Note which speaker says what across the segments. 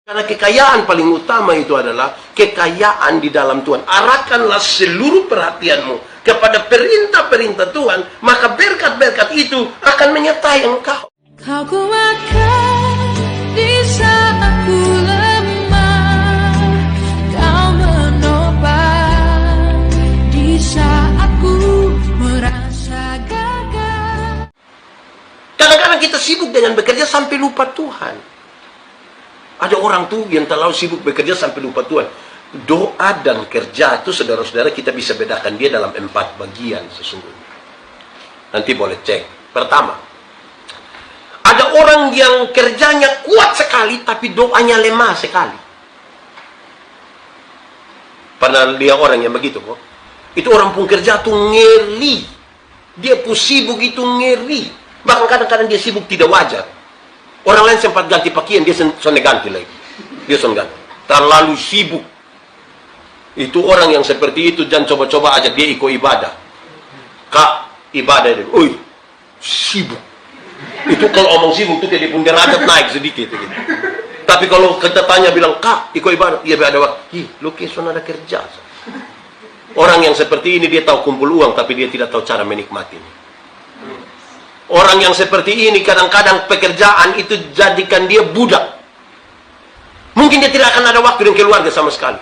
Speaker 1: Karena kekayaan paling utama itu adalah kekayaan di dalam Tuhan. Arahkanlah seluruh perhatianmu kepada perintah-perintah Tuhan, maka berkat-berkat itu akan menyertai engkau.
Speaker 2: Kau kuatkan di saat ku lemah, kau menopang di saat ku merasa gagal.
Speaker 1: Kadang-kadang kita sibuk dengan bekerja sampai lupa Tuhan. Ada orang tuh yang terlalu sibuk bekerja sampai lupa Tuhan. Doa dan kerja itu, saudara-saudara, kita bisa bedakan dia dalam 4 bagian sesungguhnya. Nanti boleh cek. Pertama, ada orang yang kerjanya kuat sekali, tapi doanya lemah sekali. Pernah lihat orang yang begitu kok? Itu orang pun kerja tuh ngeri. Dia pun sibuk itu ngeri. Bahkan kadang-kadang dia sibuk tidak wajar. Orang lain sempat ganti pakaian, dia sonde ganti lagi. Dia sonde ganti. Terlalu sibuk. Itu orang yang seperti itu, jangan coba-coba ajak dia ikut ibadah. Kak, ibadah dia. Oi, sibuk. Itu kalau omong sibuk tuh dia pun derajat naik sedikit. Gitu. Tapi kalau kita tanya bilang, Kak, ikut ibadah. Iya, ada waktu. Lu keson ada kerja. Orang yang seperti ini, dia tahu kumpul uang, tapi dia tidak tahu cara menikmatinya. Orang yang seperti ini kadang-kadang pekerjaan itu jadikan dia budak. Mungkin dia tidak akan ada waktu dengan keluarga sama sekali.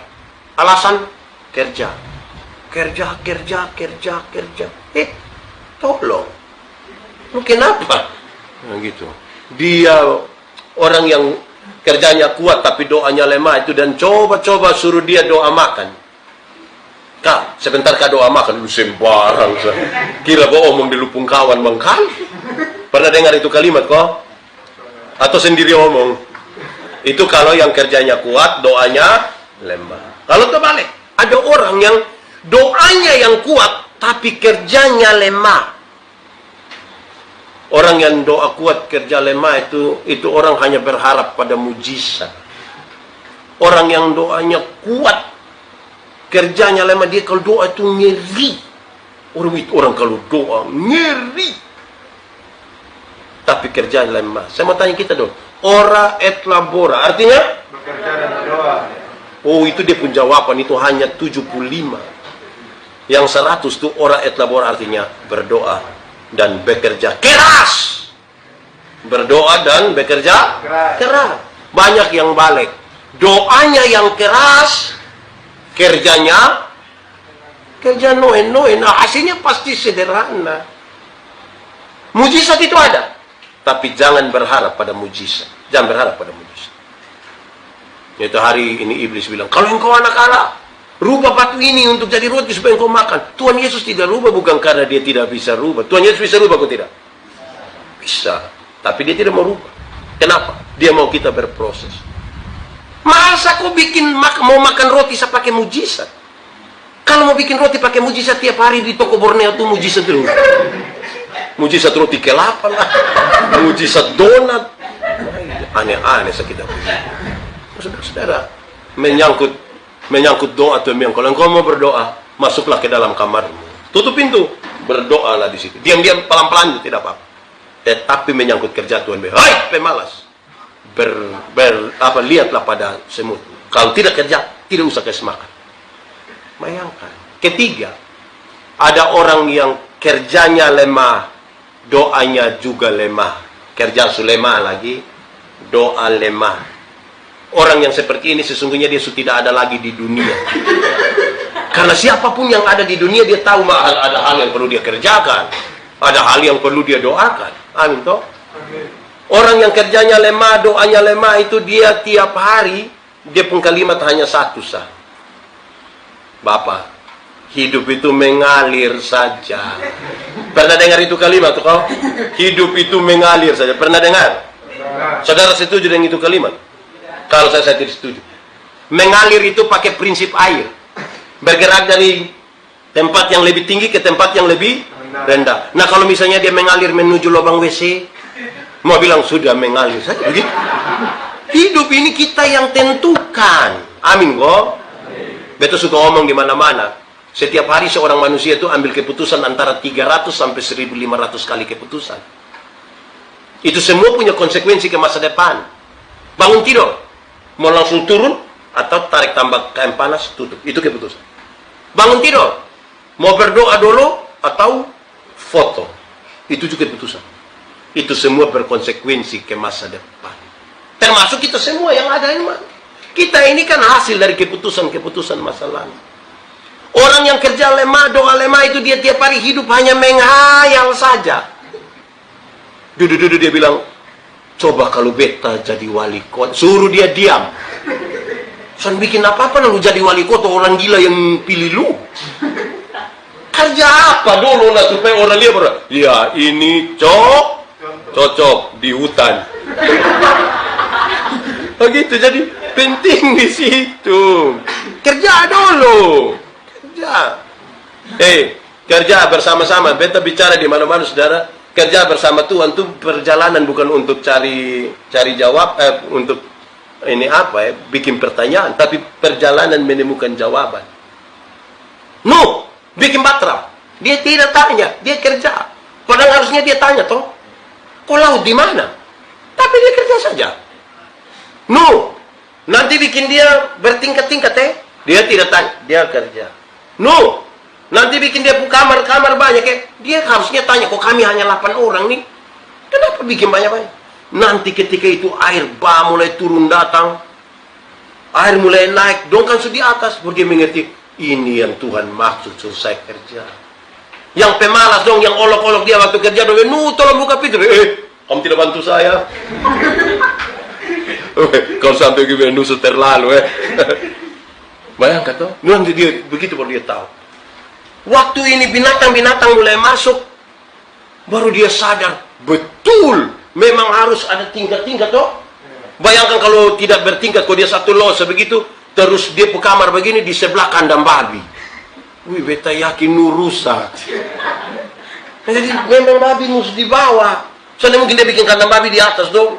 Speaker 1: Alasan kerja. Kerja. Tolong. Lu kenapa? Nah, gitu. Dia orang yang kerjanya kuat tapi doanya lemah itu, dan coba-coba suruh dia doa makan. Kak, sebentar Kak doa makan. Lu sembarang. Kira gua omong di lupung kawan mengkali. Pernah dengar itu kalimat kok? Atau sendiri omong? Itu kalau yang kerjanya kuat, doanya lemah. Kalau terbalik, ada orang yang doanya yang kuat, tapi kerjanya lemah. Orang yang doa kuat, kerja lemah itu orang hanya berharap pada mujizat. Orang yang doanya kuat, kerjanya lemah, dia kalau doa itu ngeri. Orang kalau doa ngeri, tapi kerjanya lemah. Saya mau tanya kita dong, ora et labora artinya bekerja dan berdoa. Oh, itu dia pun jawaban, itu hanya 75. Yang 100 itu ora et labora artinya berdoa dan bekerja keras. Berdoa dan bekerja keras. Banyak yang balik. Doanya yang keras, kerja noen. Nah, hasilnya pasti sederhana. Mujizat itu ada, tapi jangan berharap pada mujizat. Jangan berharap pada mujizat. Itu hari ini iblis bilang, kalau engkau anak Allah, rubah batu ini untuk jadi roti supaya engkau makan. Tuhan Yesus tidak rubah bukan karena dia tidak bisa rubah. Tuhan Yesus bisa rubah, kok tidak? Bisa. Tapi dia tidak mau rubah. Kenapa? Dia mau kita berproses. Masa kau mau makan roti saya pakai mujizat? Kalau mau bikin roti pakai mujizat tiap hari di toko Borneo tuh mujizat terus. Mujizat roti kelapa lah, mujizat donat, aneh-aneh sekitar. Saudara, menyangkut doa tuh, kalau engkau mau berdoa, masuklah ke dalam kamarmu, tutup pintu, berdoalah di situ, diam-diam, pelan-pelan, tidak apa-apa. Tetapi menyangkut kerja Tuhan, hai pemalas, lihatlah pada semut. Kalau tidak kerja, tidak usah kasih makan. Bayangkan. Ketiga, ada orang yang kerjanya lemah, doanya juga lemah. Kerja lemah lagi, doa lemah. Orang yang seperti ini sesungguhnya dia sudah tidak ada lagi di dunia. Karena siapapun yang ada di dunia, dia tahu ada hal yang perlu dia kerjakan, ada hal yang perlu dia doakan. Amin toh? Orang yang kerjanya lemah, doanya lemah, itu dia tiap hari, dia pun kalimat hanya satu sah. Bapak, hidup itu mengalir saja. Pernah dengar itu kalimat tuh kau? Hidup itu mengalir saja. Pernah dengar? Saudara setuju dengan itu kalimat? Kalau saya tidak setuju. Mengalir itu pakai prinsip air. Bergerak dari tempat yang lebih tinggi ke tempat yang lebih rendah. Nah, kalau misalnya dia mengalir menuju lubang WC, mau bilang sudah mengalir saja. Begitu. Hidup ini kita yang tentukan. Amin kok. Betul suka ngomong di mana-mana. Setiap hari seorang manusia itu ambil keputusan antara 300 sampai 1500 kali keputusan. Itu semua punya konsekuensi ke masa depan. Bangun tidur. Mau langsung turun atau tarik tambah kain panas, tutup. Itu keputusan. Bangun tidur, mau berdoa dulu atau foto. Itu juga keputusan. Itu semua berkonsekuensi ke masa depan. Termasuk kita semua yang ada ini. Kita ini kan hasil dari keputusan-keputusan masa lalu. Orang yang kerja lemah, doa lemah itu dia tiap hari hidup hanya menghayal saja. Duduk-duduk dia bilang, coba kalau beta jadi wali kota. Suruh dia diam. Jangan bikin apa-apa lalu jadi wali kota, orang gila yang pilih lu. Kerja apa dulu lah supaya orang lihat baru. Ya ini cocok di hutan. Begitu, jadi penting di situ. Kerja dulu. Kerja. Kerja bersama-sama. Beta bicara di mana-mana saudara. Kerja bersama Tuhan itu perjalanan bukan untuk cari jawab, untuk ini apa ya, bikin pertanyaan, tapi perjalanan menemukan jawaban. No, bikin batrap. Dia tidak tanya, dia kerja. Padahal harusnya dia tanya toh, kok laut di mana? Tapi dia kerja saja. No, nanti bikin dia bertingkat-tingkat dia tidak tanya, dia kerja. No, nanti bikin dia kamar-kamar banyak dia harusnya tanya, kok kami hanya 8 orang nih? Kenapa bikin banyak-banyak? Nanti ketika itu air bah mulai turun datang, air mulai naik, dong kan sudah di atas, pergi mengerti, ini yang Tuhan maksud selesai kerja. Yang pemalas dong, yang olok-olok dia waktu kerja dong, tolong buka pintu, kamu tidak bantu saya. Kalau sampai gue nusuk terlalu bayangkan toh, nanti dia begitu baru dia tahu. Waktu ini binatang-binatang mulai masuk, baru dia sadar, betul, memang harus ada tingkat-tingkat toh. Bayangkan kalau tidak bertingkat, kalau dia satu losa begitu, terus dia ke kamar begini, di sebelah kandang babi. Wih, beta yakin rusak. Jadi memang babi harus di bawah. Soalnya mungkin dia bikin kandang babi di atas dong.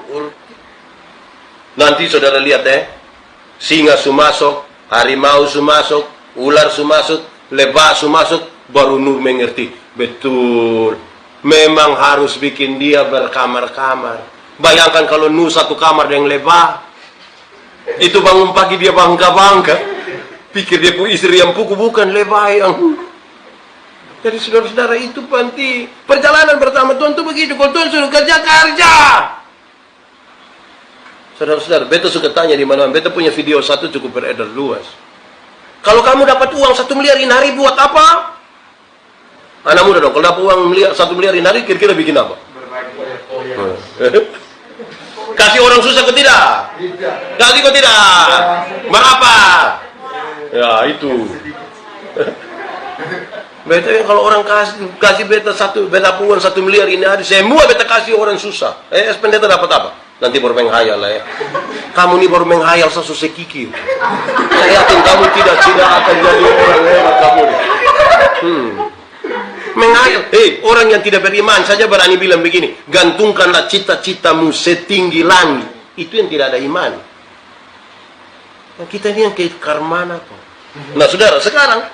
Speaker 1: Nanti saudara lihat singa sumasuk, harimau sumasuk, ular sumasuk, lebah masuk, baru Nur mengerti. Betul, memang harus bikin dia berkamar-kamar. Bayangkan kalau Nur satu kamar dengan lebah, itu bangun pagi dia bangga-bangga, pikir dia punya istri yang puku, bukan lebah yang. Jadi saudara-saudara, itu penting. Perjalanan pertama Tuhan itu begitu. Kalau Tuhan suruh kerja. Saudara-saudara, beta suka tanya di mana-mana. Beta punya video satu cukup beredar luas. Kalau kamu dapat uang 1 miliar in hari buat apa? Anak muda dong, kalau dapat uang 1 miliar in hari, kira-kira bikin apa? Kasih orang susah ke tidak? Kasih ke tidak? Berapa? Ya itu. Beta kalau orang kasih beta uang 1 miliar ini hari, semua beta kasih orang susah. Pendeta dapat apa? Nanti baru menghayal lah Kamu ini baru menghayal sesusah kiki. Saya yakin kamu tidak akan jadi orang hebat kamu. Menghayal. Orang yang tidak beriman saja berani bilang begini, gantungkanlah cita-citamu setinggi langit. Itu yang tidak ada iman. Nah, kita ini yang kayak karmana kok. Nah, saudara, sekarang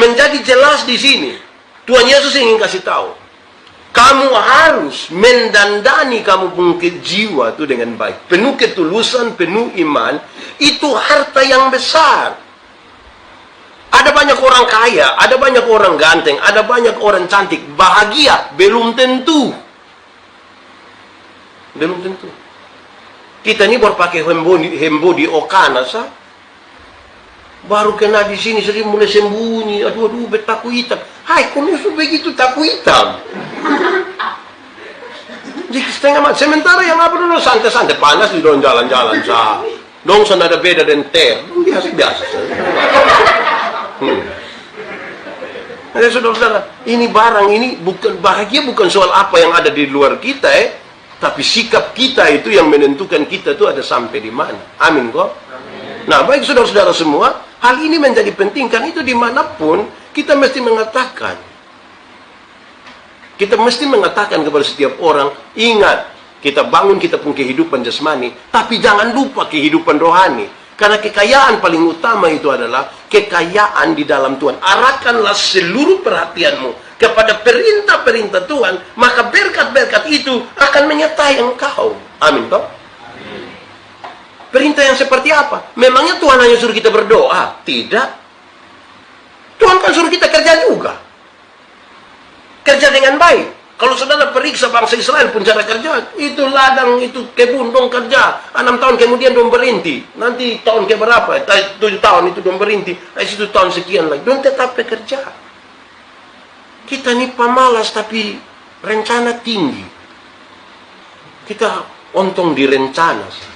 Speaker 1: menjadi jelas di sini. Tuhan Yesus ingin kasih tahu. Kamu harus mendandani kamu punya jiwa itu dengan baik. Penuh ketulusan, penuh iman. Itu harta yang besar. Ada banyak orang kaya, ada banyak orang ganteng, ada banyak orang cantik. Bahagia, belum tentu. Belum tentu. Kita ini baru pakai hembo di Okana, baru kena di sini sering mulai sembunyi. Aduh, taku hitam. Hai, kok musuh begitu taku hitam? Jadi setengah mati. Sementara yang apa dulu santai-santai panas di dalam jalan-jalan dong sana ada beda dan ter. Biasa-biasa. Jadi saudara-saudara, ini barang ini bukan bahagia, bukan soal apa yang ada di luar kita, tapi sikap kita itu yang menentukan kita itu ada sampai di mana. Amin kok. Nah, baik saudara-saudara semua, hal ini menjadi penting, kan itu dimanapun kita mesti mengatakan. Kita mesti mengatakan kepada setiap orang, ingat, kita bangun kita punya kehidupan jasmani, tapi jangan lupa kehidupan rohani. Karena kekayaan paling utama itu adalah kekayaan di dalam Tuhan. Arahkanlah seluruh perhatianmu kepada perintah-perintah Tuhan, maka berkat-berkat itu akan menyertai engkau. Amin toh? Perintah yang seperti apa? Memangnya Tuhan hanya suruh kita berdoa? Tidak. Tuhan kan suruh kita kerja juga. Kerja dengan baik. Kalau saudara periksa bangsa Israel pun cara kerja, itu ladang, itu kebun, dong kerja. 6 tahun kemudian dong berhenti. Nanti tahun ke berapa? 7 tahun itu dong berhenti. Situ tahun sekian lagi. Dong tetap bekerja. Kita ini pemalas tapi rencana tinggi. Kita ontong di rencana.